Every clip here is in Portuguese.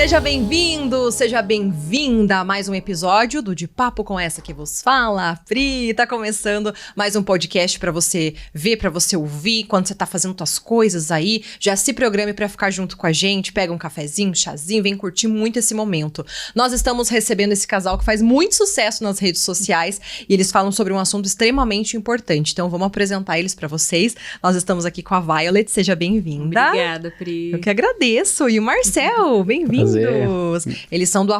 Seja bem-vindo, seja bem-vinda a mais um episódio do De Papo com essa que vos fala, a Pri. Tá começando mais um podcast pra você ver, pra você ouvir, quando você tá fazendo suas coisas aí. Já se programe pra ficar junto com a gente, pega um cafezinho, um chazinho, vem curtir muito esse momento. Nós estamos recebendo esse casal que faz muito sucesso nas redes sociais e eles falam sobre um assunto extremamente importante. Então vamos apresentar eles pra vocês. Nós estamos aqui com a Violet, seja bem-vinda. Obrigada, Pri. Eu que agradeço. E o Marcel, bem-vindos. Eles são do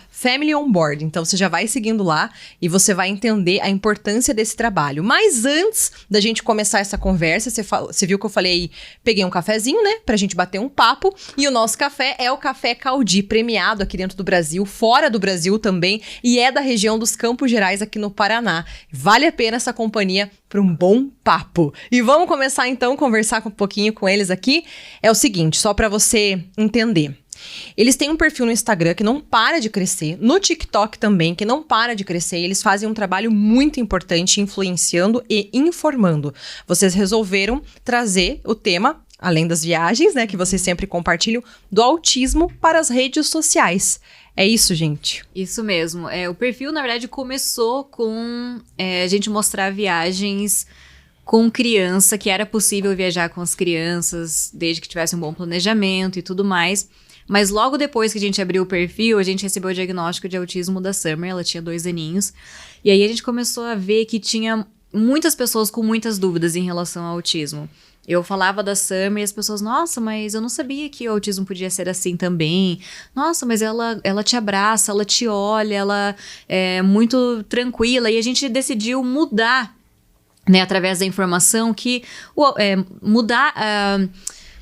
@FamilyOnBoard, então você já vai seguindo lá e você vai entender a importância desse trabalho. Mas antes da gente começar essa conversa, você viu que eu falei, peguei um cafezinho, né, pra gente bater um papo, e o nosso café é o Café Caldi, premiado aqui dentro do Brasil, fora do Brasil também, e é da região dos Campos Gerais aqui no Paraná. Vale a pena essa companhia para um bom papo. E vamos começar então a conversar um pouquinho com eles aqui. É o seguinte, só para você entender. Eles têm um perfil no Instagram que não para de crescer, no TikTok também, que não para de crescer. Eles fazem um trabalho muito importante influenciando e informando. Vocês resolveram trazer o tema, além das viagens, né, que vocês sempre compartilham, do autismo para as redes sociais. É isso, gente? Isso mesmo. O perfil, na verdade, começou com a gente mostrar viagens com criança, que era possível viajar com as crianças, desde que tivesse um bom planejamento e tudo mais. Mas logo depois que a gente abriu o perfil, a gente recebeu o diagnóstico de autismo da Summer, ela tinha 2 aninhos. E aí a gente começou a ver que tinha muitas pessoas com muitas dúvidas em relação ao autismo. Eu falava da Summer e as pessoas, nossa, mas eu não sabia que o autismo podia ser assim também. Nossa, mas ela te abraça, ela te olha, ela é muito tranquila. E a gente decidiu mudar, né, através da informação, mudar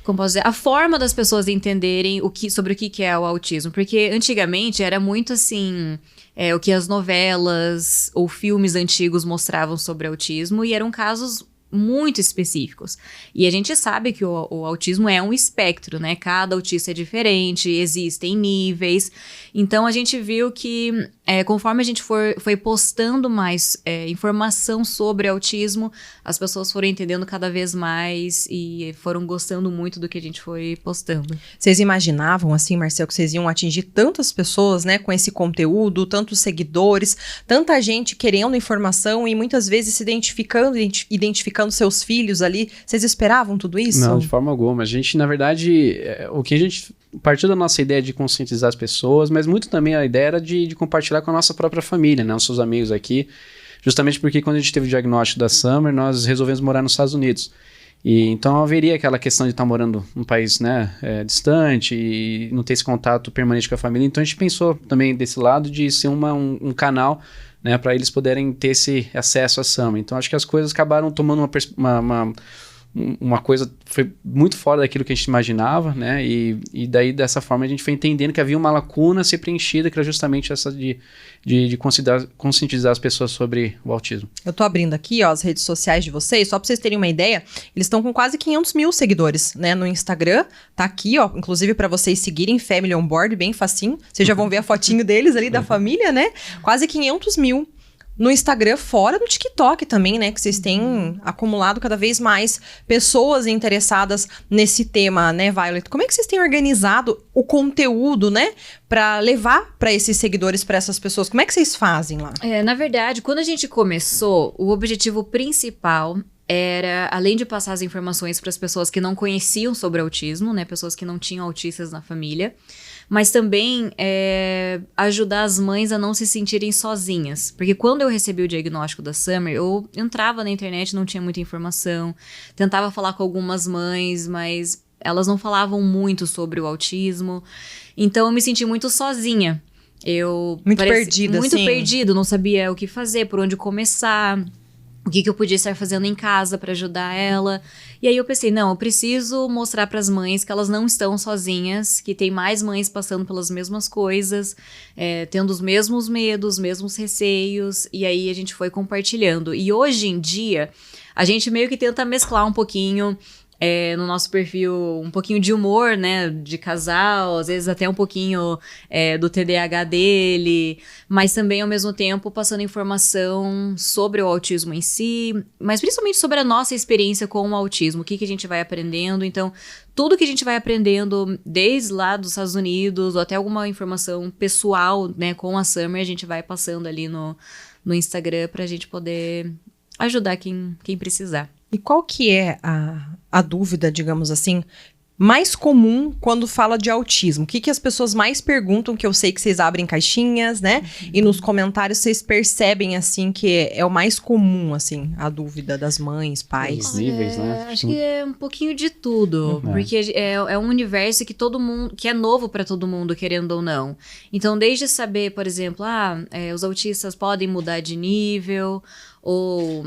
como posso dizer, a forma das pessoas entenderem sobre o que é o autismo. Porque antigamente era muito assim, o que as novelas ou filmes antigos mostravam sobre autismo, e eram casos muito específicos. E a gente sabe que o autismo é um espectro, né? Cada autista é diferente, existem níveis. Então, a gente viu que, conforme a gente foi postando mais informação sobre autismo, as pessoas foram entendendo cada vez mais e foram gostando muito do que a gente foi postando. Vocês imaginavam, assim, Marcel, que vocês iam atingir tantas pessoas, né, com esse conteúdo, tantos seguidores, tanta gente querendo informação e muitas vezes se identificando seus filhos ali? Vocês esperavam tudo isso? Não, de forma alguma. A gente, na verdade, o que a gente partiu da nossa ideia de conscientizar as pessoas, mas muito também a ideia era de compartilhar com a nossa própria família, né, os seus amigos aqui, justamente porque quando a gente teve o diagnóstico da Summer, nós resolvemos morar nos Estados Unidos. E então haveria aquela questão de estar morando num país, né, distante e não ter esse contato permanente com a família. Então a gente pensou também desse lado de ser um canal, né, para eles poderem ter esse acesso à Summer. Então acho que as coisas acabaram tomando uma coisa, foi muito fora daquilo que a gente imaginava, né, e daí dessa forma a gente foi entendendo que havia uma lacuna a ser preenchida, que era justamente essa de conscientizar as pessoas sobre o autismo. Eu tô abrindo aqui, ó, as redes sociais de vocês, só pra vocês terem uma ideia, eles estão com quase 500 mil seguidores, né, no Instagram, tá aqui, ó, inclusive pra vocês seguirem, Family On Board, bem facinho, vocês já vão ver a fotinho deles ali, da família, né, quase 500 mil. No Instagram, fora do TikTok também, né? Que vocês têm acumulado cada vez mais pessoas interessadas nesse tema, né, Violet? Como é que vocês têm organizado o conteúdo, né? Pra levar pra esses seguidores, pra essas pessoas? Como é que vocês fazem lá? Na verdade, quando a gente começou, o objetivo principal era, além de passar as informações para as pessoas que não conheciam sobre autismo, né? Pessoas que não tinham autistas na família, mas também ajudar as mães a não se sentirem sozinhas. Porque quando eu recebi o diagnóstico da Summer, eu entrava na internet, não tinha muita informação, tentava falar com algumas mães, mas elas não falavam muito sobre o autismo. Então eu me senti muito sozinha. Perdida, muito assim. Perdido, não sabia o que fazer, por onde começar, o que eu podia estar fazendo em casa para ajudar ela. E aí eu pensei, não, eu preciso mostrar para as mães que elas não estão sozinhas, que tem mais mães passando pelas mesmas coisas, tendo os mesmos medos, os mesmos receios, e aí a gente foi compartilhando. E hoje em dia, a gente meio que tenta mesclar um pouquinho no nosso perfil um pouquinho de humor, né, de casal, às vezes até um pouquinho do TDAH dele, mas também ao mesmo tempo passando informação sobre o autismo em si, mas principalmente sobre a nossa experiência com o autismo, o que a gente vai aprendendo. Então, tudo que a gente vai aprendendo, desde lá dos Estados Unidos, ou até alguma informação pessoal, né, com a Summer, a gente vai passando ali no Instagram pra gente poder ajudar quem precisar. E qual que é a dúvida, digamos assim, mais comum quando fala de autismo? O que as pessoas mais perguntam, que eu sei que vocês abrem caixinhas, né? E nos comentários vocês percebem, assim, que é o mais comum, assim, a dúvida das mães, pais. Os níveis, né? Acho que é um pouquinho de tudo. Porque é um universo que todo mundo, que é novo para todo mundo, querendo ou não. Então, desde saber, por exemplo, os autistas podem mudar de nível, ou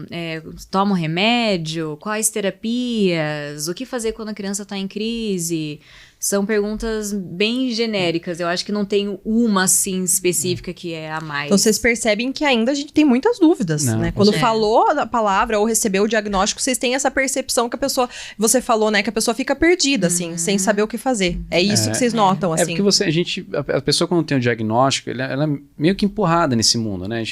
tomam remédio, quais terapias, o que fazer quando a criança está em crise. São perguntas bem genéricas. Eu acho que não tem uma, assim, específica que é a mais. Então, vocês percebem que ainda a gente tem muitas dúvidas, né? Quando falou da palavra ou recebeu o diagnóstico, vocês têm essa percepção que a pessoa... Você falou, né? Que a pessoa fica perdida, assim, sem saber o que fazer. É isso que vocês notam, assim. Porque a pessoa, quando tem o diagnóstico, ela é meio que empurrada nesse mundo, né?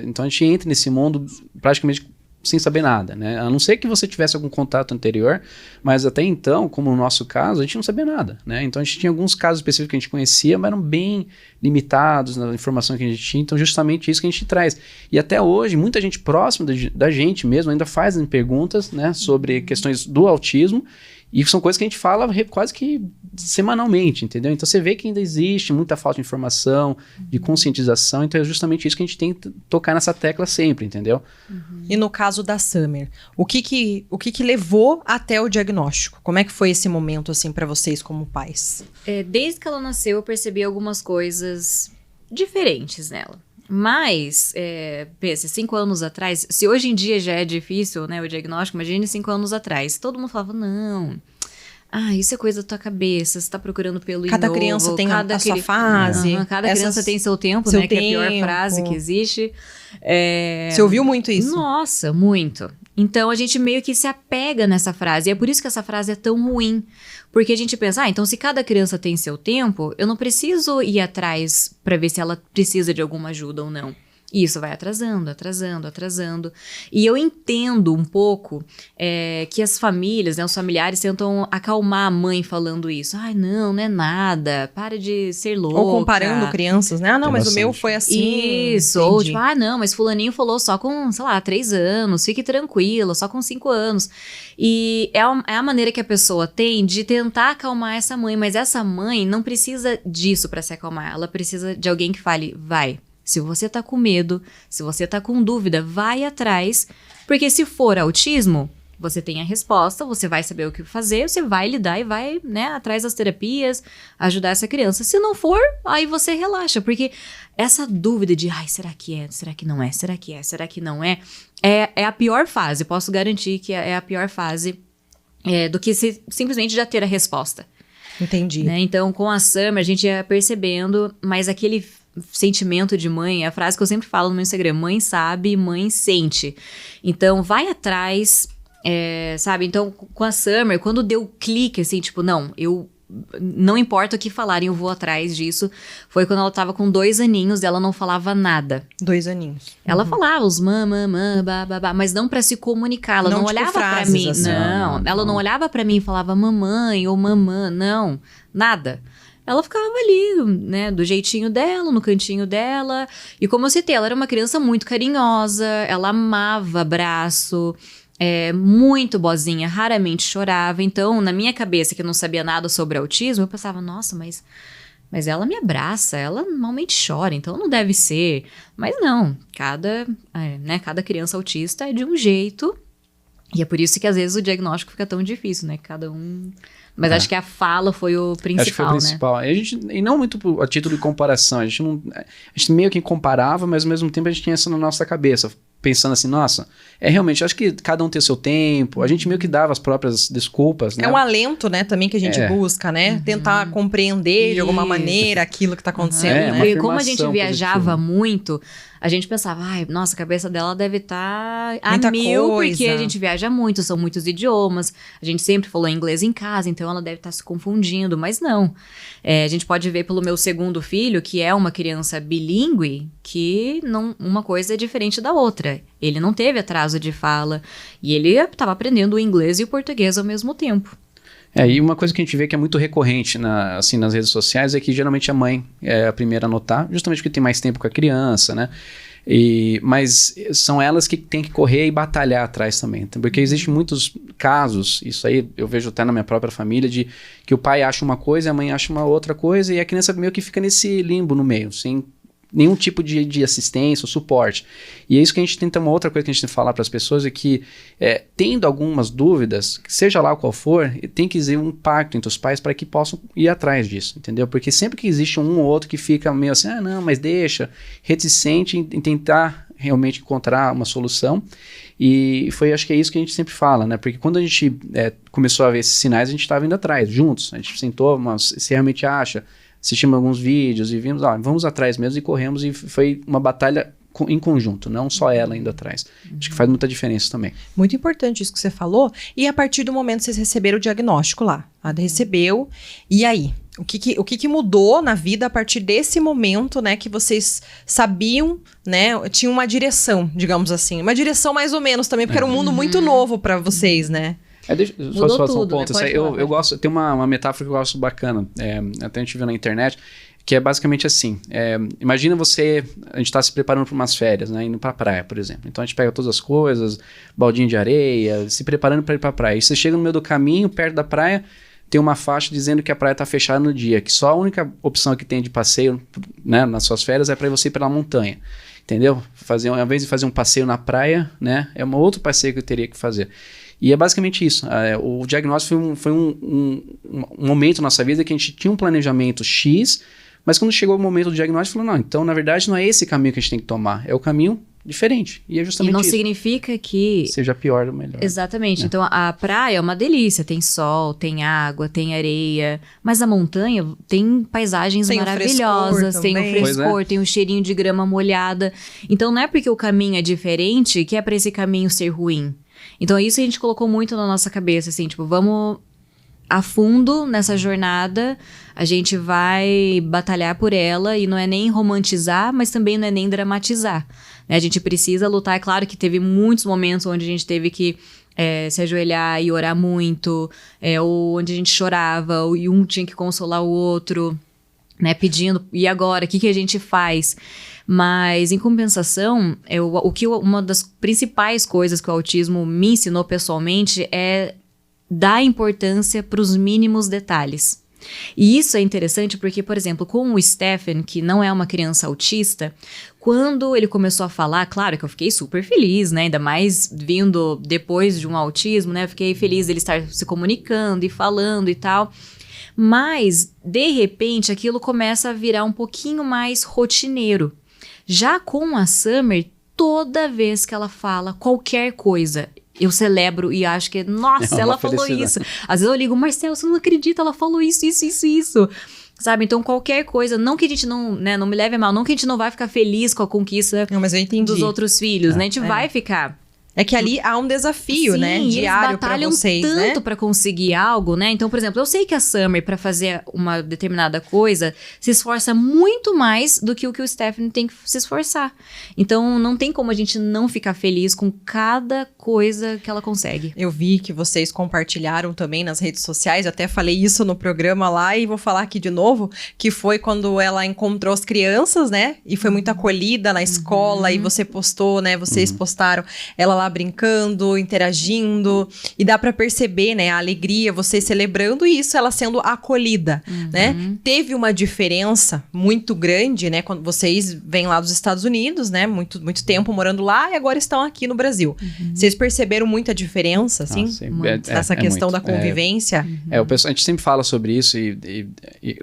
Então, a gente entra nesse mundo praticamente sem saber nada, né? A não ser que você tivesse algum contato anterior, mas até então, como no nosso caso, a gente não sabia nada, né? Então a gente tinha alguns casos específicos que a gente conhecia, mas eram bem limitados na informação que a gente tinha, então justamente isso que a gente traz. E até hoje, muita gente próxima da gente mesmo ainda fazem perguntas, né, sobre questões do autismo, e são coisas que a gente fala quase que semanalmente, entendeu? Então você vê que ainda existe muita falta de informação, de conscientização, então é justamente isso que a gente tem que tocar nessa tecla sempre, entendeu? E no caso da Summer, o que levou até o diagnóstico? Como é que foi esse momento, assim, para vocês como pais? Desde que ela nasceu, eu percebi algumas coisas diferentes nela. Mas, pensa, 5 anos atrás, se hoje em dia já é difícil, né, o diagnóstico, imagine 5 anos atrás. Todo mundo falava, não, isso é coisa da tua cabeça, você tá procurando pelo Cada criança tem a sua fase. Cada criança tem seu tempo, né, que é a pior frase que existe. Você ouviu muito isso? Nossa, muito. Então, a gente meio que se apega nessa frase. E é por isso que essa frase é tão ruim. Porque a gente pensa, então se cada criança tem seu tempo, eu não preciso ir atrás para ver se ela precisa de alguma ajuda ou não. E isso vai atrasando. E eu entendo um pouco que as famílias, né, os familiares tentam acalmar a mãe falando isso. Não é nada, para de ser louca. Ou comparando crianças, né? Mas o meu foi assim. Isso, ou tipo, mas fulaninho falou só com, 3 anos, fique tranquila, só com 5 anos. E é a maneira que a pessoa tem de tentar acalmar essa mãe, mas essa mãe não precisa disso para se acalmar, ela precisa de alguém que fale, vai. Se você tá com medo, se você tá com dúvida, vai atrás. Porque se for autismo, você tem a resposta, você vai saber o que fazer, você vai lidar e vai, né, atrás das terapias, ajudar essa criança. Se não for, aí você relaxa. Porque essa dúvida de, será que é? Será que não é? Será que é? Será que não é? É a pior fase. Posso garantir que é a pior fase do que simplesmente já ter a resposta. Entendi. Né? Então, com a Summer, a gente ia percebendo, mas aquele sentimento de mãe, é a frase que eu sempre falo no meu Instagram, mãe sabe, mãe sente. Então, vai atrás, sabe? Então, com a Summer, quando deu clique, assim, tipo, não importa o que falarem, eu vou atrás disso. Foi quando ela tava com 2 aninhos e ela não falava nada. 2 aninhos. Ela falava os babá, mas não pra se comunicar. Ela não olhava pra mim. Assim, ela não olhava pra mim e falava mamãe ou mamã. Não, nada. Ela ficava ali, né, do jeitinho dela, no cantinho dela. E como eu citei, ela era uma criança muito carinhosa, ela amava abraço, muito boazinha, raramente chorava. Então, na minha cabeça, que eu não sabia nada sobre autismo, eu pensava, nossa, mas ela me abraça, ela normalmente chora, então não deve ser. Mas não, cada criança autista é de um jeito. E é por isso que às vezes o diagnóstico fica tão difícil, né? Cada um... Mas acho que a fala foi o principal, acho que foi o principal, né? E não muito a título de comparação, a gente meio que comparava, mas ao mesmo tempo a gente tinha isso na nossa cabeça, pensando assim, nossa, realmente, acho que cada um tem o seu tempo, a gente meio que dava as próprias desculpas, né? É um alento, né, também que a gente busca, né? Tentar compreender de alguma maneira aquilo que tá acontecendo, né? Porque como a gente viajava muito, a gente pensava, ai, nossa, a cabeça dela deve estar a Muita mil, coisa. porque a gente viaja muito, são muitos idiomas, a gente sempre falou inglês em casa, então ela deve estar se confundindo, mas não. A gente pode ver pelo meu segundo filho, que é uma criança bilíngue, que uma coisa é diferente da outra. Ele não teve atraso de fala, e ele estava aprendendo o inglês e o português ao mesmo tempo. E uma coisa que a gente vê que é muito recorrente assim, nas redes sociais é que geralmente a mãe é a primeira a notar, justamente porque tem mais tempo com a criança, né? Mas são elas que têm que correr e batalhar atrás também, porque existem muitos casos, isso aí eu vejo até na minha própria família, de que o pai acha uma coisa e a mãe acha uma outra coisa e a criança meio que fica nesse limbo no meio, sem nenhum tipo de assistência ou suporte. E é isso que a gente tenta, uma outra coisa que a gente tem que falar para as pessoas é que, tendo algumas dúvidas, seja lá qual for, tem que existir um pacto entre os pais para que possam ir atrás disso, entendeu? Porque sempre que existe um ou outro que fica meio assim, não, mas deixa, reticente em tentar realmente encontrar uma solução. E acho que é isso que a gente sempre fala, né? Porque quando a gente começou a ver esses sinais, a gente estava indo atrás, juntos. A gente sentou, mas se realmente acha, assistimos alguns vídeos e vimos, vamos atrás mesmo e corremos, e foi uma batalha em conjunto, não só ela indo atrás. Acho que faz muita diferença também. Muito importante isso que você falou. E a partir do momento que vocês receberam o diagnóstico lá, a Ada recebeu, e aí? O que mudou na vida a partir desse momento, né, que vocês sabiam, né, tinha uma direção assim, uma direção mais ou menos também, porque era um mundo muito novo para vocês, né? Mudou só tudo, um ponto. né? Eu gosto, tem uma metáfora que eu gosto bacana, até a gente viu na internet, que é basicamente assim, imagina a gente está se preparando para umas férias, né, indo para a praia, por exemplo. Então a gente pega todas as coisas, baldinho de areia, se preparando para ir para a praia. E você chega no meio do caminho, perto da praia, tem uma faixa dizendo que a praia está fechada no dia, que só a única opção que tem de passeio, né, nas suas férias é para você ir pela montanha, entendeu? Ao invés de fazer um passeio na praia, né, é um outro passeio que eu teria que fazer. E é basicamente isso. O diagnóstico foi um momento na nossa vida que a gente tinha um planejamento X, mas quando chegou o momento do diagnóstico, falou, não, então na verdade não é esse caminho que a gente tem que tomar, é o caminho diferente. E é justamente isso. E não significa que seja pior ou melhor. Exatamente. Então a praia é uma delícia, tem sol, tem água, tem areia, mas a montanha tem paisagens maravilhosas, tem o frescor, tem o cheirinho de grama molhada. Então não é porque o caminho é diferente que é para esse caminho ser ruim. Então isso a gente colocou muito na nossa cabeça, assim, tipo, vamos a fundo nessa jornada, a gente vai batalhar por ela e não é nem romantizar, mas também não é nem dramatizar. Né? A gente precisa lutar, é claro que teve muitos momentos onde a gente teve que se ajoelhar e orar muito, ou onde a gente chorava, e um tinha que consolar o outro, né, pedindo, e agora, o que a gente faz? Mas, em compensação, uma das principais coisas que o autismo me ensinou pessoalmente é dar importância para os mínimos detalhes. E isso é interessante porque, por exemplo, com o Stephen, que não é uma criança autista, quando ele começou a falar, claro que eu fiquei super feliz, né? Ainda mais vindo depois de um autismo, né? Eu fiquei feliz dele estar se comunicando e falando e tal. Mas, de repente, aquilo começa a virar um pouquinho mais rotineiro. Já com a Summer, toda vez que ela fala qualquer coisa, eu celebro e acho que, nossa, ela falou isso. Às vezes eu ligo, Marcelo, você não acredita, ela falou isso. Sabe? Então, qualquer coisa, não que a gente não, né, não me leve a mal, não que a gente não vai ficar feliz com a conquista dos outros filhos, né? A gente vai ficar. É que ali há um desafio, sim, né? Diário para vocês, tanto, né? para conseguir algo, né? Então, por exemplo, eu sei que a Summer, para fazer uma determinada coisa, se esforça muito mais do que o Stephen tem que se esforçar. Então, não tem como a gente não ficar feliz com cada coisa que ela consegue. Eu vi que vocês compartilharam também nas redes sociais, eu até falei isso no programa lá e vou falar aqui de novo, que foi quando ela encontrou as crianças, né? E foi muito acolhida na escola e você postou, né? Vocês postaram ela lá brincando, interagindo, e dá pra perceber, né, a alegria, vocês celebrando isso, ela sendo acolhida, né? Teve uma diferença muito grande, né, quando vocês vêm lá dos Estados Unidos, né, muito tempo morando lá e agora estão aqui no Brasil. Vocês perceberam muita diferença, assim? Essa questão da convivência? A gente sempre fala sobre isso e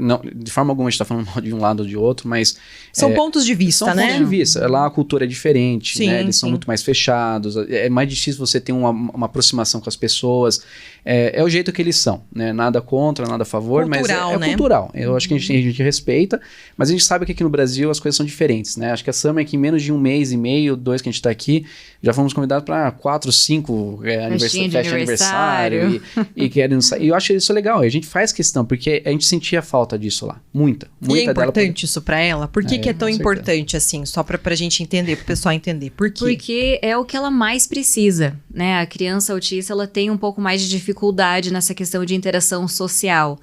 não, de forma alguma a gente tá falando de um lado ou de outro, mas... São pontos de vista, né? São pontos de vista. Lá a cultura é diferente, sim, né? Eles são muito mais fechados. é mais difícil você ter uma aproximação com as pessoas. É o jeito que eles são, né? Nada contra, nada a favor, Cultural, mas é né? cultural. Eu acho que a gente respeita, mas a gente sabe que aqui no Brasil as coisas são diferentes, né? Acho que a Summer, que em menos de 1 mês e meio, 2 que a gente tá aqui, já fomos convidados para 4, 5 festa de aniversário e querendo sair. E eu acho isso legal, a gente faz questão, porque a gente sentia falta disso lá. Muita E é dela. importante isso pra ela? Por que é tão com certeza. importante assim? Só pra gente entender, pro pessoal entender. Por quê? Porque é o que ela mais precisa, né? A criança autista, ela tem um pouco mais de dificuldade nessa questão de interação social.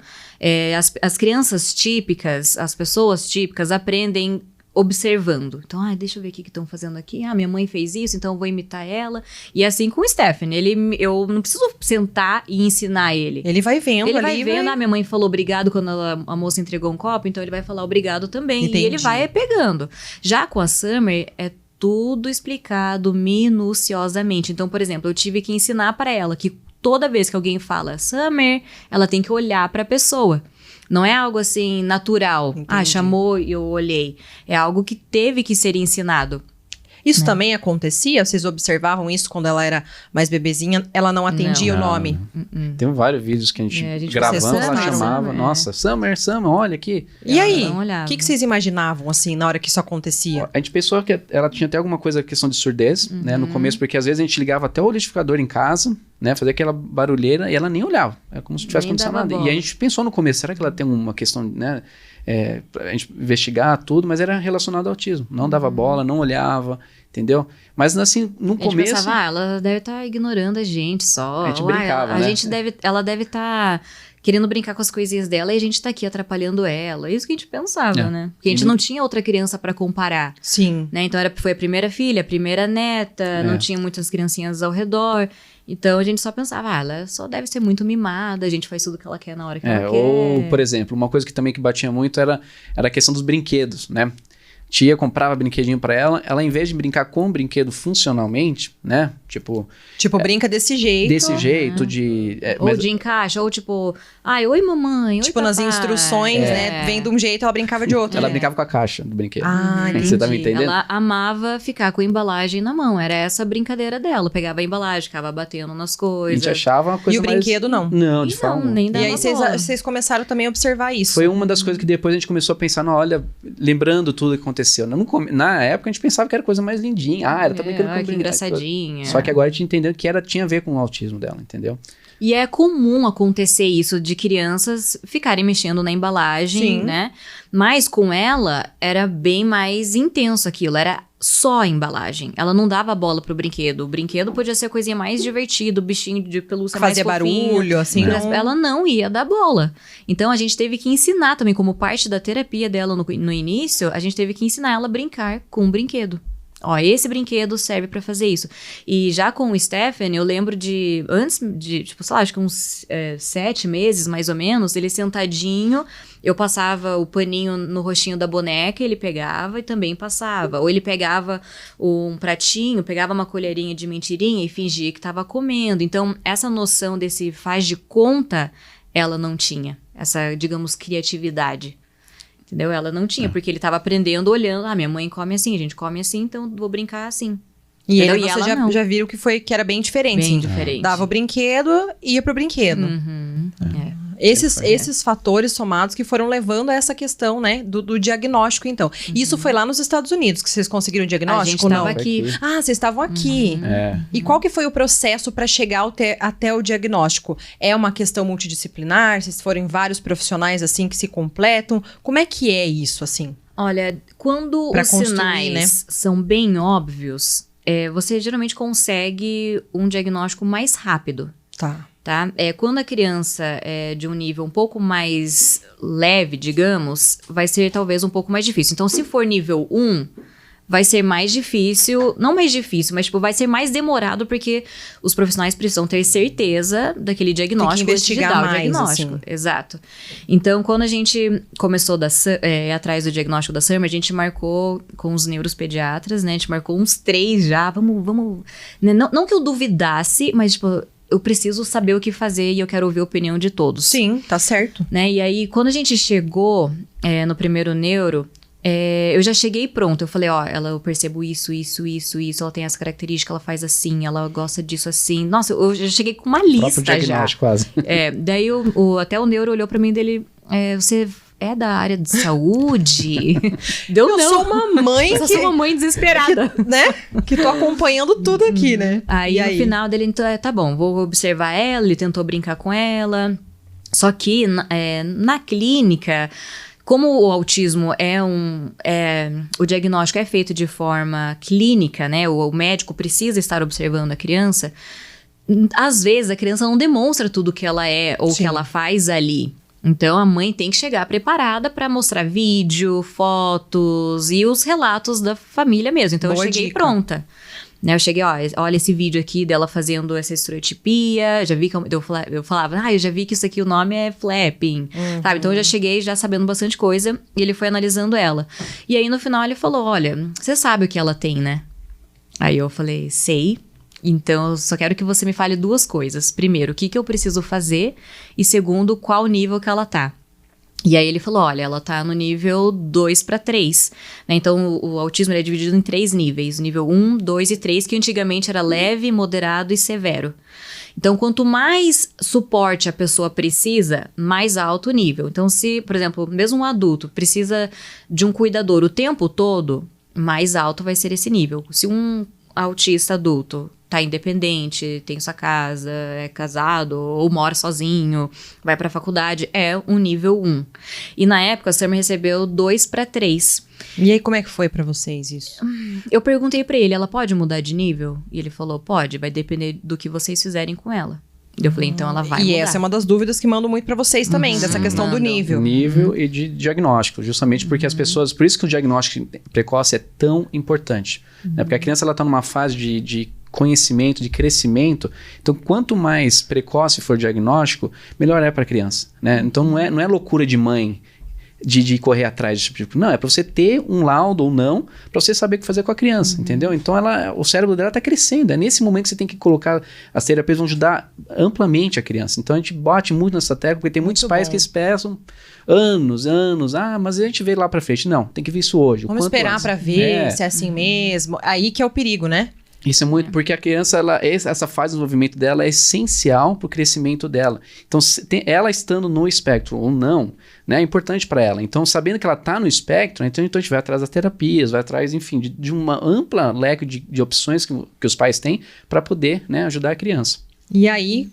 As crianças típicas, as pessoas típicas aprendem observando. Então, deixa eu ver o que estão fazendo aqui. Minha mãe fez isso, então eu vou imitar ela. E assim com o Stephen, eu não preciso sentar e ensinar ele. Ele vai vendo Ele ali. vai vendo, minha mãe falou obrigado quando a moça entregou um copo, então ele vai falar obrigado também. Entendi. E ele vai pegando. Já com a Summer, é tudo explicado minuciosamente. Então, por exemplo, eu tive que ensinar para ela que toda vez que alguém fala Summer, ela tem que olhar para a pessoa. Não é algo assim natural. Entendi. Chamou e eu olhei. É algo que teve que ser ensinado. Isso também acontecia? Vocês observavam isso quando ela era mais bebezinha? Ela não atendia o nome? Tem vários vídeos que a gente gravando, ela chamaram, chamava. Nossa, Summer, olha aqui. E aí, não olhava. o que vocês imaginavam, assim, na hora que isso acontecia? A gente pensou que ela tinha até alguma coisa, questão de surdez, né, no começo, porque às vezes a gente ligava até o liquidificador em casa, né, fazia aquela barulheira e ela nem olhava. É como se tivesse acontecido nada. E a gente pensou no começo, será que ela tem uma questão, né, a gente investigar tudo, mas era relacionado ao autismo. Não dava bola, não olhava, entendeu? Mas assim, no começo... A gente pensava, ela deve estar ignorando a gente só. A gente brincava, né? Ela deve estar querendo brincar com as coisinhas dela e a gente tá aqui atrapalhando ela. Isso que a gente pensava, né? Porque a gente não tinha outra criança pra comparar. Sim. Né? Então foi a primeira filha, a primeira neta, não tinha muitas criancinhas ao redor. Então a gente só pensava, ela só deve ser muito mimada, a gente faz tudo que ela quer na hora que ela quer. Ou, por exemplo, uma coisa que também que batia muito era a questão dos brinquedos, né? Tia comprava brinquedinho pra ela em vez de brincar com o brinquedo funcionalmente, né? Tipo, brinca desse jeito. Desse jeito de... ou de encaixe, ou tipo, oi mamãe, oi tipo, nas papai. instruções, né? Vem de um jeito, ela brincava de outro. Ela brincava com a caixa do brinquedo. Entendi. Você tá me entendendo? Ela amava ficar com a embalagem na mão, era essa a brincadeira dela. Pegava a embalagem, ficava batendo nas A coisas. gente achava uma coisa E o mais... brinquedo não? Não, de forma nem E dava aí bola. vocês começaram também a observar isso. Foi uma das coisas que depois a gente começou a pensar, olha, lembrando tudo que aconteceu. Na época a gente pensava que era coisa mais lindinha. Ela tá brincando com que engraçadinha. Só que agora a gente entendeu que tinha a ver com o autismo dela, entendeu? E é comum acontecer isso de crianças ficarem mexendo na embalagem, Sim. né? Mas com ela era bem mais intenso aquilo, era só a embalagem. Ela não dava bola pro brinquedo. O brinquedo podia ser a coisinha mais divertida, o bichinho de pelúcia mais Fazia fofinho. barulho, assim. Não. Ela não ia dar bola. Então a gente teve que ensinar também, como parte da terapia dela no início, a gente teve que ensinar ela a brincar com o brinquedo. Esse brinquedo serve pra fazer isso. E já com o Stephen, eu lembro de, antes de, tipo, sei lá, acho que uns 7 meses, mais ou menos, ele sentadinho, eu passava o paninho no rostinho da boneca, ele pegava e também passava. Ou ele pegava um pratinho, pegava uma colherinha de mentirinha e fingia que tava comendo. Então, essa noção desse faz de conta, ela não tinha. Essa, digamos, criatividade. Entendeu? Ela não tinha, porque ele tava aprendendo olhando. Minha mãe come assim, a gente come assim, então vou brincar assim. E Entendeu? ele, E ela você não. já viram que era bem diferente. Bem assim. diferente. Dava o brinquedo, ia pro brinquedo. Esses fatores somados que foram levando a essa questão, né, do diagnóstico, então. Isso foi lá nos Estados Unidos que vocês conseguiram o diagnóstico? A gente ou tava não? aqui. Vocês estavam aqui. E qual que foi o processo para chegar até o diagnóstico? É uma questão multidisciplinar? Vocês foram vários profissionais, assim, que se completam? Como é que é isso, assim? Olha, quando Pra os construir, sinais né? são bem óbvios, você geralmente consegue um diagnóstico mais rápido. Tá? Quando a criança é de um nível um pouco mais leve, digamos, vai ser talvez um pouco mais difícil. Então, se for nível 1, vai ser mais difícil, não mais difícil, mas tipo, vai ser mais demorado porque os profissionais precisam ter certeza daquele diagnóstico antes de investigar dar o mais, diagnóstico. assim. Exato. Então, quando a gente começou atrás do diagnóstico da Summer, a gente marcou com os neuropediatras, né? A gente marcou uns 3 já, vamos... Né? Não que eu duvidasse, mas tipo... Eu preciso saber o que fazer e eu quero ouvir a opinião de todos. Sim, tá certo. Né? E aí, quando a gente chegou no primeiro neuro, eu já cheguei pronto. Eu falei, ó, eu percebo isso, ela tem essa característica, ela faz assim, ela gosta disso assim. Nossa, eu já cheguei com uma lista já. Quase. Daí até o neuro olhou pra mim dele, você é da área de saúde? Eu sou uma mãe sou uma mãe desesperada. Né? Que tô acompanhando tudo aqui, né? Aí no final dele, então, tá bom, vou observar ela, ele tentou brincar com ela. Só que na clínica, como o autismo o diagnóstico é feito de forma clínica, né? O médico precisa estar observando a criança. Às vezes a criança não demonstra tudo que ela é ou que ela faz ali. Então, a mãe tem que chegar preparada para mostrar vídeo, fotos e os relatos da família mesmo. Então, Boa eu cheguei dica. pronta. Né, eu cheguei, olha esse vídeo aqui dela fazendo essa estereotipia. Já vi que eu falava, eu já vi que isso aqui, o nome é flapping. Sabe? Então, eu já cheguei já sabendo bastante coisa. E ele foi analisando ela. E aí, no final, ele falou, olha, você sabe o que ela tem, né? Aí eu falei, sei. Então, eu só quero que você me fale 2 coisas. Primeiro, o que eu preciso fazer? E segundo, qual nível que ela tá? E aí ele falou, olha, ela tá no nível 2 para 3. Né? Então, o autismo é dividido em 3 níveis. Nível 1, 2 e 3, que antigamente era leve, moderado e severo. Então, quanto mais suporte a pessoa precisa, mais alto o nível. Então, se, por exemplo, mesmo um adulto precisa de um cuidador o tempo todo, mais alto vai ser esse nível. Se um autista adulto tá independente, tem sua casa, é casado ou mora sozinho, vai pra faculdade, é um nível 1. E na época, a Summer recebeu 2 para 3. E aí, como é que foi pra vocês isso? Eu perguntei pra ele, ela pode mudar de nível? E ele falou, pode, vai depender do que vocês fizerem com ela. Eu falei, então ela vai mudar. E essa é uma das dúvidas que mando muito pra vocês também, dessa questão do nível. Nível e de diagnóstico, justamente porque as pessoas... Por isso que o diagnóstico precoce é tão importante. Né? Porque a criança ela tá numa fase de conhecimento, de crescimento. Então, quanto mais precoce for o diagnóstico, melhor é para a criança. Né? Então, não é loucura de mãe de correr atrás desse tipo. Não, é para você ter um laudo ou não, para você saber o que fazer com a criança, entendeu? Então, o cérebro dela está crescendo. É nesse momento que você tem que colocar... As terapias vão ajudar amplamente a criança. Então, a gente bate muito nessa tecla, porque tem muitos pais que esperam anos. Mas a gente vê lá para frente. Não, tem que ver isso hoje. Vamos esperar para ver se é assim mesmo. Aí que é o perigo, né? Isso é muito, porque a criança, essa fase de desenvolvimento dela é essencial para o crescimento dela. Então, ela estando no espectro ou não, né, é importante para ela. Então, sabendo que ela está no espectro, então a gente vai atrás das terapias, vai atrás, enfim, de uma ampla leque de opções que os pais têm para poder, né, ajudar a criança. E aí,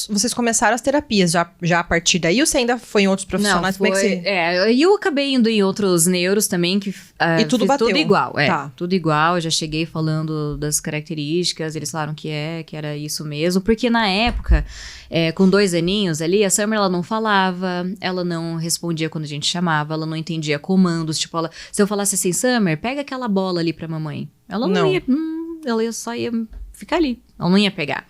vocês começaram as terapias já a partir daí, ou você ainda foi em outros profissionais? Não, e eu acabei indo em outros neuros também, que e tudo bateu. Tudo igual, Tá. Tudo igual, eu já cheguei falando das características, eles falaram que era isso mesmo, porque na época, com 2 aninhos ali, a Summer, ela não falava, ela não respondia quando a gente chamava, ela não entendia comandos, tipo, se eu falasse assim, Summer, pega aquela bola ali pra mamãe, ela não ia, ela só ia ficar ali, ela não ia pegar.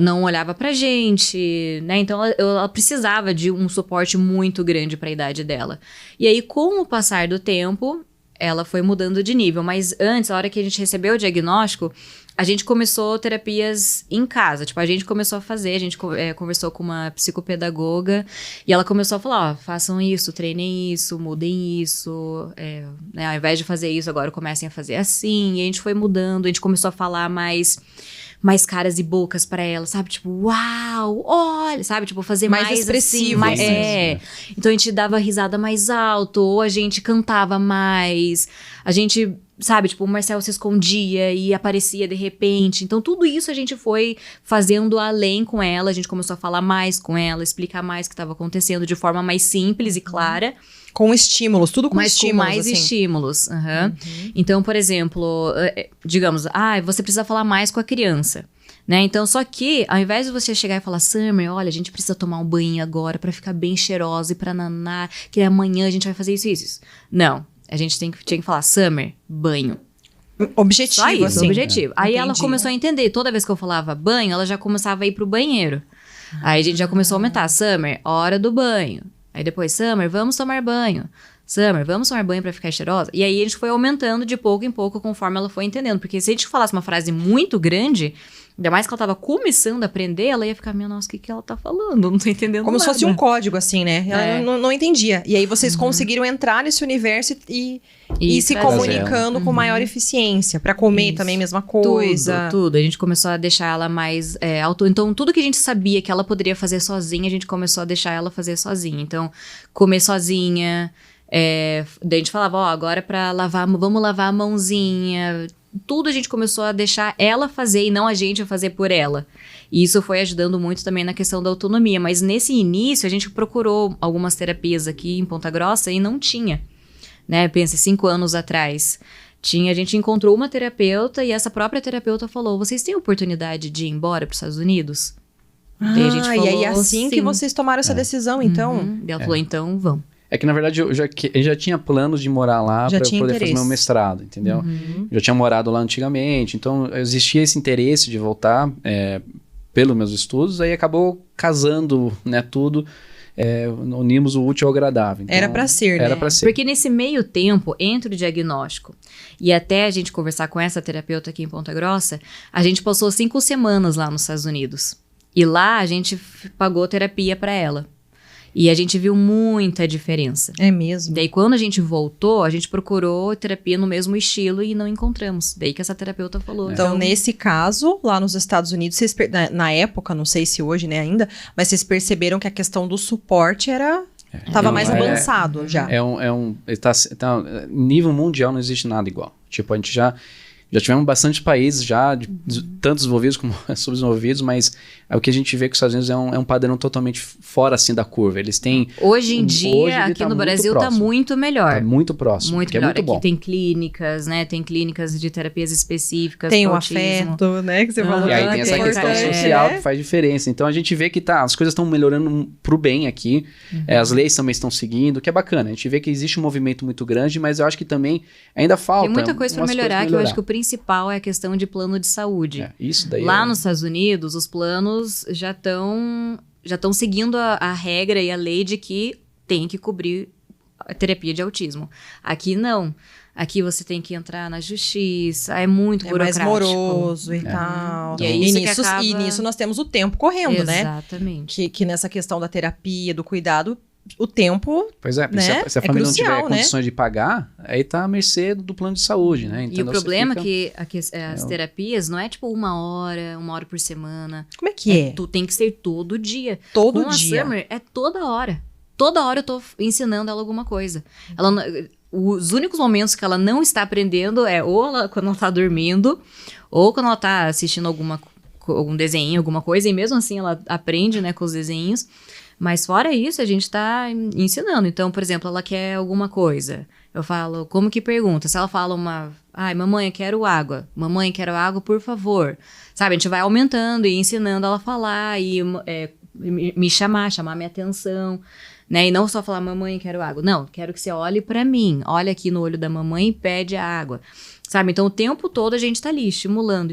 Não olhava pra gente, né? Então ela precisava de um suporte muito grande pra idade dela. E aí, com o passar do tempo, ela foi mudando de nível. Mas antes, a hora que a gente recebeu o diagnóstico, a gente começou terapias em casa. Tipo, a gente começou a fazer, a gente conversou com uma psicopedagoga e ela começou a falar, façam isso, treinem isso, mudem isso. Né, ao invés de fazer isso, agora comecem a fazer assim. E a gente foi mudando, a gente começou a falar mais caras e bocas pra ela, sabe? Tipo, uau, olha, sabe? Tipo, fazer mais expressivo. Assim, Então, a gente dava risada mais alto, ou a gente cantava mais. A gente, sabe? Tipo, o Marcel se escondia e aparecia de repente. Então, tudo isso a gente foi fazendo além com ela. A gente começou a falar mais com ela, explicar mais o que estava acontecendo de forma mais simples e clara. Com estímulos, tudo com estímulos. Com mais estímulos. Então, por exemplo, digamos, você precisa falar mais com a criança. Né? Então, só que, ao invés de você chegar e falar, Summer, olha, a gente precisa tomar um banho agora pra ficar bem cheirosa e pra nanar, que amanhã a gente vai fazer isso. Não, a gente tinha que falar, Summer, banho. Objetivo, só isso, assim. objetivo. Aí Entendi. ela começou a entender, toda vez que eu falava banho, ela já começava a ir pro banheiro. Aí a gente já começou a aumentar, Summer, hora do banho. Aí depois, Summer, vamos tomar banho. Summer, vamos tomar banho pra ficar cheirosa? E aí a gente foi aumentando de pouco em pouco conforme ela foi entendendo. Porque se a gente falasse uma frase muito grande, ainda mais que ela tava começando a aprender, ela ia ficar, meu, nossa, o que ela tá falando? Não tô entendendo Como nada. se fosse um código, assim, né? Ela não entendia. E aí vocês conseguiram entrar nesse universo e se trazer comunicando com maior eficiência. Pra comer também, mesma coisa. Tudo. A gente começou a deixar ela mais Então, tudo que a gente sabia que ela poderia fazer sozinha, a gente começou a deixar ela fazer sozinha. Então, comer sozinha. Daí a gente falava, agora pra lavar, vamos lavar a mãozinha. Tudo a gente começou a deixar ela fazer e não a gente fazer por ela. E isso foi ajudando muito também na questão da autonomia. Mas nesse início, a gente procurou algumas terapias aqui em Ponta Grossa e não tinha. Né? Pensa, 5 anos atrás. A gente encontrou uma terapeuta e essa própria terapeuta falou, vocês têm oportunidade de ir embora para os Estados Unidos? Daí a gente falou, e aí assim que sim. vocês tomaram essa decisão, então? Ela falou, então vamos. É que, na verdade, eu já tinha planos de morar lá para eu poder fazer meu mestrado, entendeu? Eu já tinha morado lá antigamente, então existia esse interesse de voltar pelos meus estudos, aí acabou casando, né, tudo, unimos o útil ao agradável. Então, era pra ser, né? Era pra ser. Porque nesse meio tempo, entre o diagnóstico e até a gente conversar com essa terapeuta aqui em Ponta Grossa, a gente passou 5 semanas lá nos Estados Unidos. E lá a gente pagou terapia pra ela. E a gente viu muita diferença. É mesmo. Daí, quando a gente voltou, a gente procurou terapia no mesmo estilo e não encontramos. Daí que essa terapeuta falou. Então, nesse caso, lá nos Estados Unidos, vocês na época, não sei se hoje, né, ainda, mas vocês perceberam que a questão do suporte estava mais avançado já. Nível mundial não existe nada igual. Tipo, a gente já tivemos bastante países já, tanto desenvolvidos como subdesenvolvidos, mas o que a gente vê que os Estados Unidos é um padrão totalmente fora, assim, da curva. Eles têm... Hoje em dia, aqui no Brasil, tá muito melhor. Tá muito próximo, muito melhor. É muito bom. Aqui tem clínicas, né? Tem clínicas de terapias específicas. Tem o afeto, né? Que você falou. E aí tem essa questão social que faz diferença. Então, a gente vê que as coisas estão melhorando pro bem aqui. As leis também estão seguindo, que é bacana. A gente vê que existe um movimento muito grande, mas eu acho que também ainda falta... Tem muita coisa para melhorar, que eu acho que o principal é a questão de plano de saúde. Isso daí lá nos Estados Unidos, os planos já estão seguindo a regra e a lei de que tem que cobrir a terapia de autismo. Aqui não. Aqui você tem que entrar na justiça, é muito burocrático. Mais moroso e tal. E, e nisso nós temos o tempo correndo, né? Exatamente. Que nessa questão da terapia, do cuidado, o tempo, pois é, né? Se a família crucial, não tiver condições de pagar, aí tá à mercê do plano de saúde, né? Então, e o problema é que as terapias não é tipo 1 hora por semana. Como é que é? Tem que ser todo dia. Todo dia. A Summer é toda hora. Toda hora eu tô ensinando ela alguma coisa. Os únicos momentos que ela não está aprendendo ou quando ela tá dormindo, ou quando ela tá assistindo algum desenho, alguma coisa, e mesmo assim ela aprende, né, com os desenhos. Mas fora isso, a gente tá ensinando. Então, por exemplo, ela quer alguma coisa. Eu falo, como que pergunta? Se ela fala mamãe, eu quero água. Mamãe, quero água, por favor. Sabe, a gente vai aumentando e ensinando ela a falar e me chamar minha atenção. Né? E não só falar, mamãe, quero água. Não, quero que você olhe pra mim. Olha aqui no olho da mamãe e pede a água. Sabe? Então, o tempo todo a gente tá ali, estimulando.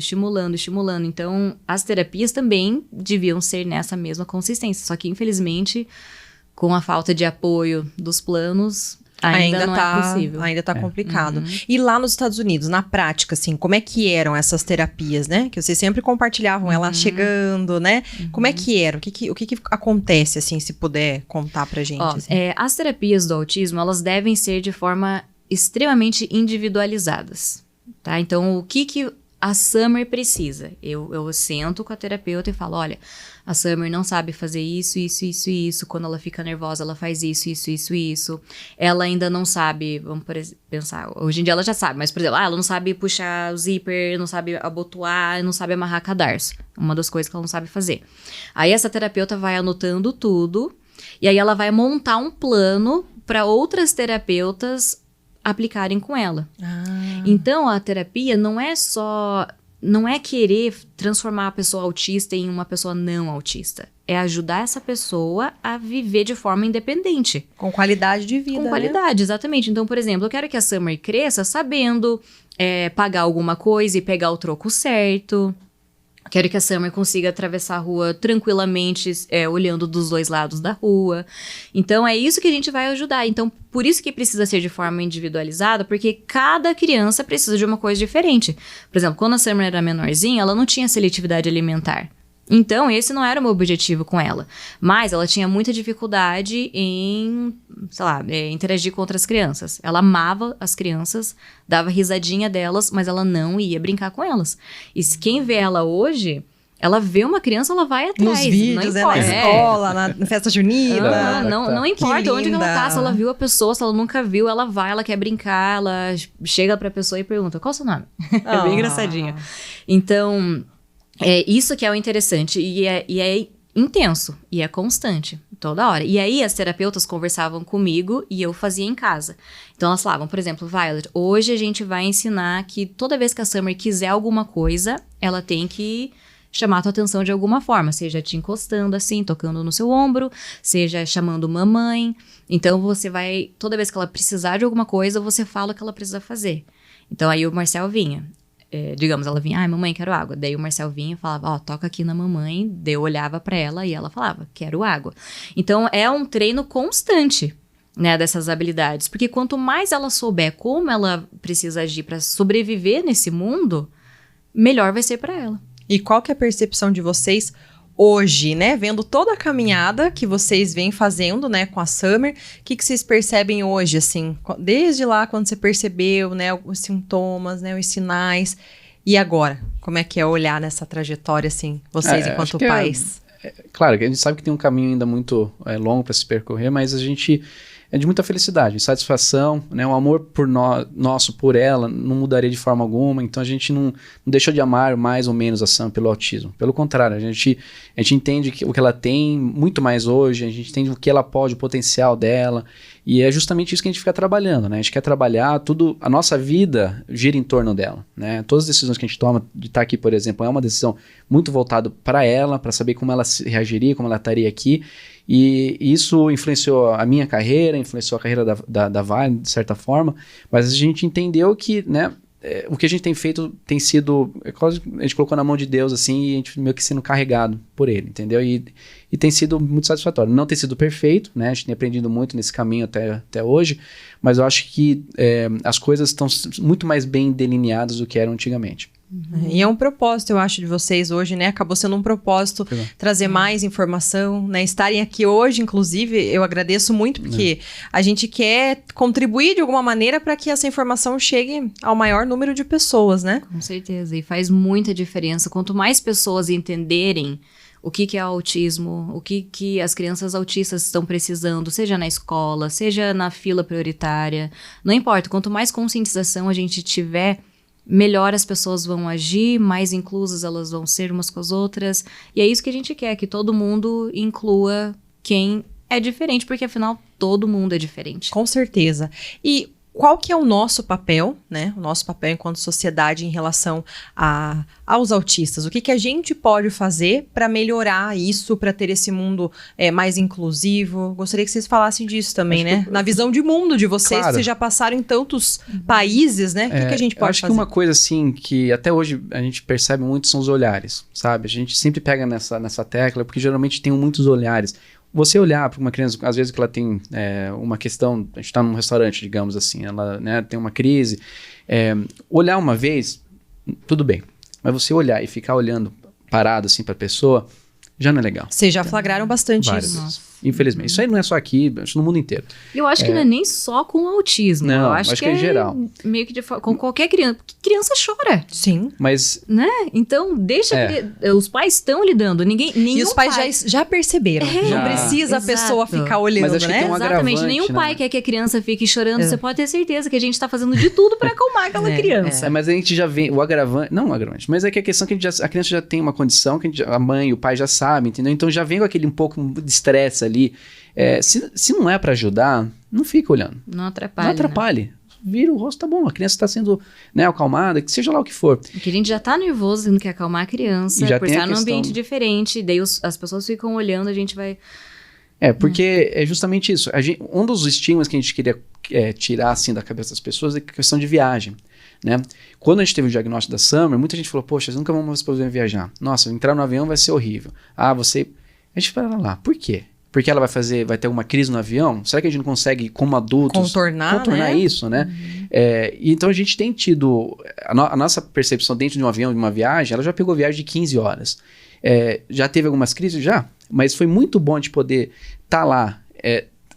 Então, as terapias também deviam ser nessa mesma consistência. Só que, infelizmente, com a falta de apoio dos planos, ainda não é possível. Ainda tá complicado. E lá nos Estados Unidos, na prática, assim, como é que eram essas terapias, né? Que vocês sempre compartilhavam ela chegando, né? Como é que era? O que acontece, assim, se puder contar pra gente? Assim? As terapias do autismo, elas devem ser de forma extremamente individualizadas, tá? Então, o que a Summer precisa? Eu sento com a terapeuta e falo, olha, a Summer não sabe fazer isso. Quando ela fica nervosa, ela faz isso. Ela ainda não sabe, vamos pensar, hoje em dia ela já sabe, mas, por exemplo, ela não sabe puxar o zíper, não sabe abotoar, não sabe amarrar cadarço. Uma das coisas que ela não sabe fazer. Aí essa terapeuta vai anotando tudo, e aí ela vai montar um plano para outras terapeutas aplicarem com ela. Então, a terapia não é querer transformar a pessoa autista em uma pessoa não autista. É ajudar essa pessoa a viver de forma independente. Com qualidade de vida, Com qualidade, né? Exatamente. Então, por exemplo, eu quero que a Summer cresça sabendo pagar alguma coisa e pegar o troco certo. Quero que a Summer consiga atravessar a rua tranquilamente, olhando dos dois lados da rua. Então, é isso que a gente vai ajudar. Então, por isso que precisa ser de forma individualizada, porque cada criança precisa de uma coisa diferente. Por exemplo, quando a Summer era menorzinha, ela não tinha seletividade alimentar. Então, esse não era o meu objetivo com ela. Mas ela tinha muita dificuldade em, sei lá, interagir com outras crianças. Ela amava as crianças, dava risadinha delas, mas ela não ia brincar com elas. E quem vê ela hoje, ela vê uma criança, ela vai atrás. Nos vídeos, na escola, na festa junina. Não importa onde ela tá, se ela viu a pessoa, se ela nunca viu, ela vai, ela quer brincar, ela chega pra pessoa e pergunta, qual é o seu nome? É bem engraçadinha. Então... isso que é o interessante, e é intenso, e é constante, toda hora. E aí as terapeutas conversavam comigo e eu fazia em casa. Então elas falavam, por exemplo, Violet, hoje a gente vai ensinar que toda vez que a Summer quiser alguma coisa, ela tem que chamar a tua atenção de alguma forma, seja te encostando assim, tocando no seu ombro, seja chamando mamãe. Então você vai, toda vez que ela precisar de alguma coisa, você fala o que ela precisa fazer. Então aí o Marcel vinha. Digamos, ela vinha, mamãe, quero água. Daí o Marcel vinha e falava, toca aqui na mamãe. Daí eu olhava pra ela e ela falava, quero água. Então, é um treino constante, né, dessas habilidades. Porque quanto mais ela souber como ela precisa agir pra sobreviver nesse mundo, melhor vai ser pra ela. E qual que é a percepção de vocês hoje, né? Vendo toda a caminhada que vocês vêm fazendo, né, com a Summer, o que vocês percebem hoje, assim, desde lá quando você percebeu, né, os sintomas, né, os sinais, e agora? Como é que é olhar nessa trajetória, assim, vocês enquanto pais? Claro, que a gente sabe que tem um caminho ainda muito longo para se percorrer, mas a gente é de muita felicidade, satisfação, né? O amor por nosso por ela não mudaria de forma alguma, então a gente não deixou de amar mais ou menos a Sam pelo autismo. Pelo contrário, a gente entende o que ela tem muito mais hoje, a gente entende o que ela pode, o potencial dela, e é justamente isso que a gente fica trabalhando, né? A gente quer trabalhar tudo, a nossa vida gira em torno dela, né? Todas as decisões que a gente toma, de estar aqui, por exemplo, é uma decisão muito voltada para ela, para saber como ela reagiria, como ela estaria aqui. E isso influenciou a minha carreira, influenciou a carreira da Vale, de certa forma, mas a gente entendeu que, né, o que a gente tem feito tem sido, a gente colocou na mão de Deus, assim, e a gente meio que sendo carregado por ele, entendeu? E tem sido muito satisfatório. Não tem sido perfeito, né? A gente tem aprendido muito nesse caminho até hoje, mas eu acho que as coisas estão muito mais bem delineadas do que eram antigamente. E é um propósito, eu acho, de vocês hoje, né? Acabou sendo um propósito trazer mais informação, né? Estarem aqui hoje, inclusive, eu agradeço muito, porque a gente quer contribuir de alguma maneira para que essa informação chegue ao maior número de pessoas, né? Com certeza, e faz muita diferença. Quanto mais pessoas entenderem o que é autismo, o que as crianças autistas estão precisando, seja na escola, seja na fila prioritária, não importa, quanto mais conscientização a gente tiver, melhor as pessoas vão agir, mais inclusas elas vão ser umas com as outras. E é isso que a gente quer, que todo mundo inclua quem é diferente, porque afinal todo mundo é diferente. Com certeza. E qual que é o nosso papel, né? O nosso papel enquanto sociedade em relação aos autistas? O que a gente pode fazer para melhorar isso, para ter esse mundo mais inclusivo? Gostaria que vocês falassem disso também, né? Na visão de mundo de vocês, claro. Vocês já passaram em tantos países, né? O que a gente pode acho fazer? Que uma coisa, assim, que até hoje a gente percebe muito são os olhares, sabe? A gente sempre pega nessa tecla, porque geralmente tem muitos olhares. Você olhar para uma criança, às vezes que ela tem uma questão, a gente está num restaurante, digamos assim, ela, né, tem uma crise, olhar uma vez, tudo bem, mas você olhar e ficar olhando parado assim para a pessoa, já não é legal. Vocês já flagraram bastante várias isso. Vezes. Infelizmente. Isso aí não é só aqui, acho no mundo inteiro. Eu acho que não é nem só com autismo. Não, eu acho que é em geral. Meio que com qualquer criança. Porque criança chora. Sim. Mas... Né? Então, deixa os pais estão lidando. E os pais já perceberam. Não precisa a pessoa ficar olhando, mas acho que né? tem um exatamente. Nenhum pai quer que a criança fique chorando. Você pode ter certeza que a gente tá fazendo de tudo pra acalmar aquela criança. Mas a gente já vê o agravante... Não o agravante, mas é que a questão que a criança já tem uma condição que a mãe e o pai já sabem, entendeu? Então já vem com aquele um pouco de estresse ali. Se não é pra ajudar, não fica olhando. Não atrapalhe. Não atrapalhe. Né? Vira o rosto, tá bom. A criança tá sendo, né, acalmada, que seja lá o que for. Porque a gente já tá nervoso, tendo que acalmar a criança, por estar num ambiente diferente, daí as pessoas ficam olhando, a gente vai... Porque é justamente isso. Um dos estigmas que a gente queria tirar, assim, da cabeça das pessoas é a questão de viagem. né? Quando a gente teve o diagnóstico da Summer, muita gente falou, poxa, nunca vamos mais poder viajar. Nossa, entrar no avião vai ser horrível. A gente fala lá, por quê? Porque ela vai ter alguma crise no avião? Será que a gente não consegue, como adultos, contornar né? Isso, né? Então a gente tem tido, a nossa percepção dentro de um avião, de uma viagem, ela já pegou viagem de 15 horas. Já teve algumas crises? Já. Mas foi muito bom de poder estar lá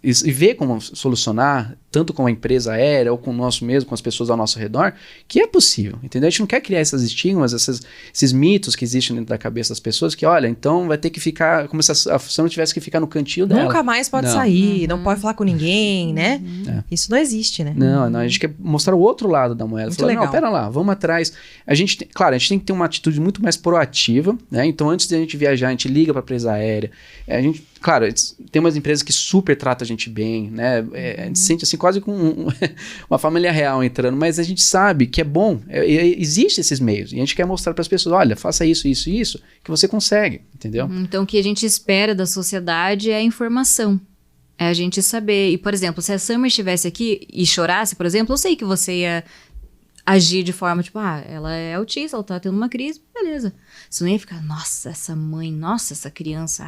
e ver como solucionar, tanto com a empresa aérea ou com nós mesmos, com as pessoas ao nosso redor, que é possível, entendeu? A gente não quer criar esses estigmas, esses mitos que existem dentro da cabeça das pessoas, que olha, então vai ter que ficar, como se a função tivesse que ficar no cantinho dela. Nunca mais pode sair, não pode falar com ninguém, né? Isso não existe, né? Não, a gente quer mostrar o outro lado da moeda. Muito legal. Não, pera lá, vamos atrás. Claro, a gente tem que ter uma atitude muito mais proativa, né? Então, antes de a gente viajar, a gente liga para a empresa aérea. Claro, tem umas empresas que super tratam a gente bem, né? A gente se sente assim quase com uma família real entrando, mas a gente sabe que é bom, existe esses meios, e a gente quer mostrar para as pessoas, olha, faça isso, isso e isso, que você consegue, entendeu? Então, o que a gente espera da sociedade é a informação, é a gente saber. E, por exemplo, se a Summer estivesse aqui e chorasse, por exemplo, eu sei que você ia agir de forma, tipo, ela é autista, ela tá tendo uma crise, beleza. Você não ia ficar, nossa, essa mãe, nossa, essa criança.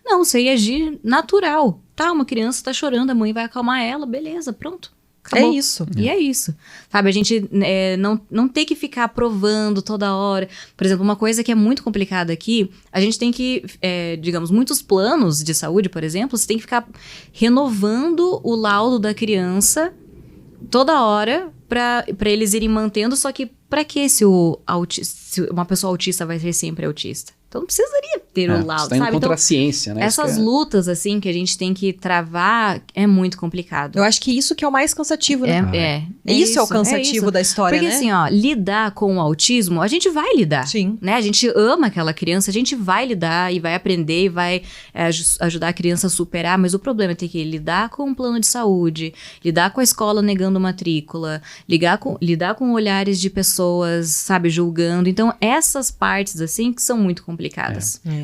Não, você ia agir natural. Tá, uma criança tá chorando, a mãe vai acalmar ela, beleza, pronto. Acabou. É isso. E é isso. Sabe, a gente não tem que ficar provando toda hora. Por exemplo, uma coisa que é muito complicada aqui, a gente tem que, digamos, muitos planos de saúde, por exemplo, você tem que ficar renovando o laudo da criança toda hora para eles irem mantendo, só que para que se uma pessoa autista vai ser sempre autista? Então não precisaria ter o laudo, você tá indo sabe? contra então, a ciência, né? Essas lutas, assim, que a gente tem que travar é muito complicado. Eu acho que isso que é o mais cansativo, né? Isso é o cansativo da história, porque, né? Porque assim, lidar com o autismo, a gente vai lidar. Sim. Né? A gente ama aquela criança, a gente vai lidar e vai aprender e vai ajudar a criança a superar, mas o problema é ter que lidar com um plano de saúde, lidar com a escola negando matrícula, lidar com olhares de pessoas, sabe, julgando. Então, essas partes, assim, que são muito complicadas.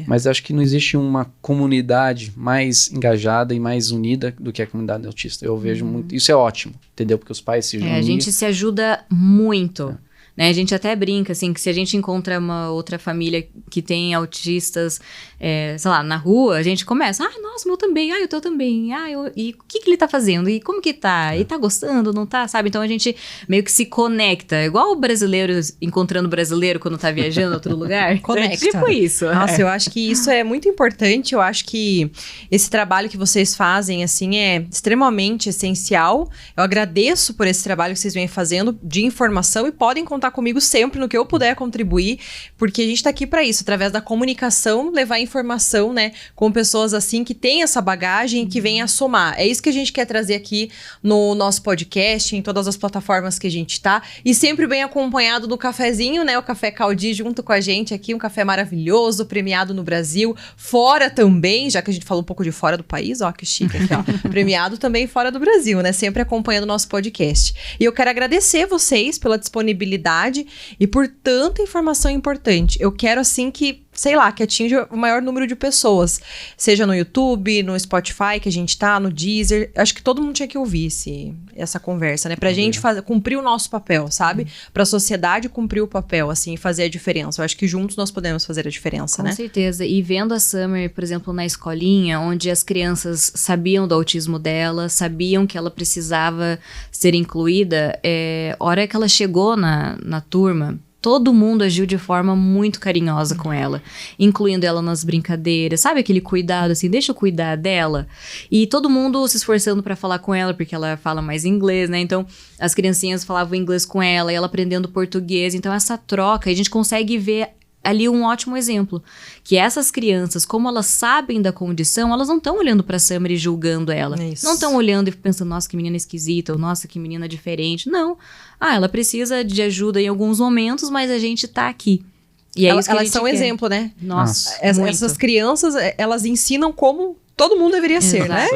Mas acho que não existe uma comunidade mais engajada e mais unida do que a comunidade autista. Eu vejo muito. Isso é ótimo, entendeu? Porque os pais se juntam. A gente se ajuda muito. Né? A gente até brinca, assim, que se a gente encontra uma outra família que tem autistas, sei lá, na rua, a gente começa, nossa, meu também, eu tô também, e o que ele tá fazendo, e como que tá, e tá gostando, não tá, sabe? Então a gente meio que se conecta, igual o brasileiro encontrando brasileiro quando tá viajando em outro lugar. Conecta. Tipo isso. Nossa, eu acho que isso é muito importante, eu acho que esse trabalho que vocês fazem, assim, é extremamente essencial. Eu agradeço por esse trabalho que vocês vêm fazendo de informação e podem contar comigo sempre no que eu puder contribuir, porque a gente tá aqui para isso, através da comunicação, levar informação, né, com pessoas assim que têm essa bagagem e que vêm a somar. É isso que a gente quer trazer aqui no nosso podcast, em todas as plataformas que a gente tá, e sempre bem acompanhado do cafezinho, né, o Café Caldi junto com a gente aqui, um café maravilhoso, premiado no Brasil, fora também, já que a gente falou um pouco de fora do país, ó, que chique aqui, ó, premiado também fora do Brasil, né, sempre acompanhando o nosso podcast. E eu quero agradecer vocês pela disponibilidade e por tanta informação importante. Eu quero, assim, que atinja o maior número de pessoas. Seja no YouTube, no Spotify, que a gente tá, no Deezer. Acho que todo mundo tinha que ouvir essa conversa, né? Pra gente cumprir o nosso papel, sabe? Pra sociedade cumprir o papel, assim, fazer a diferença. Eu acho que juntos nós podemos fazer a diferença, né? Com certeza. E vendo a Summer, por exemplo, na escolinha, onde as crianças sabiam do autismo dela, sabiam que ela precisava ser incluída, hora que ela chegou na turma, todo mundo agiu de forma muito carinhosa com ela, incluindo ela nas brincadeiras, sabe aquele cuidado assim, deixa eu cuidar dela? E todo mundo se esforçando pra falar com ela, porque ela fala mais inglês, né? Então, as criancinhas falavam inglês com ela, e ela aprendendo português. Então, essa troca, a gente consegue ver ali um ótimo exemplo, que essas crianças, como elas sabem da condição, elas não estão olhando pra Summer e julgando ela. Isso. Não estão olhando e pensando, nossa, que menina esquisita, ou nossa, que menina diferente. Não. Ela precisa de ajuda em alguns momentos, mas a gente tá aqui. E é isso que elas a gente são quer. exemplo, né? Nossa, essas crianças, elas ensinam como todo mundo deveria ser, né?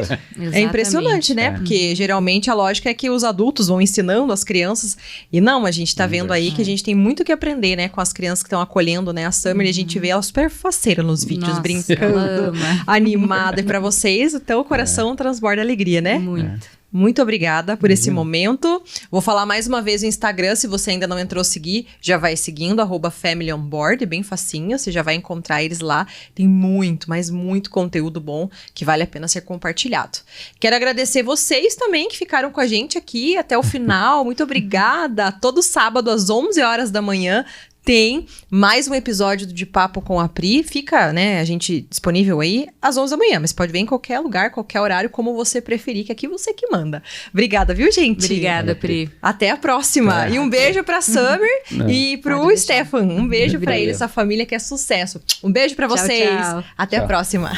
É impressionante, né? Porque geralmente a lógica é que os adultos vão ensinando as crianças. E não, a gente tá vendo aí que a gente tem muito que aprender, né? Com as crianças que estão acolhendo, né? A Summer, e a gente vê ela super faceira nos vídeos, brincando, animada. E pra vocês, então o coração transborda alegria, né? Muito. muito obrigada por esse momento. Vou falar mais uma vez o Instagram, se você ainda não entrou seguir, já vai seguindo, @FamilyOnBoard, bem facinho, você já vai encontrar eles lá. Tem muito, mas muito conteúdo bom que vale a pena ser compartilhado. Quero agradecer vocês também que ficaram com a gente aqui até o final. Muito obrigada. Todo sábado às 11 horas da manhã tem mais um episódio de Papo com a Pri. Fica, né, a gente disponível aí às 11 da manhã, mas pode ver em qualquer lugar, qualquer horário, como você preferir, que aqui você que manda. Obrigada, viu, gente? Obrigada, Pri. Até a próxima. E um beijo pra Summer e pro Stefan. Um beijo pra ele, essa família que é sucesso. Um beijo pra vocês. Tchau. Até a próxima.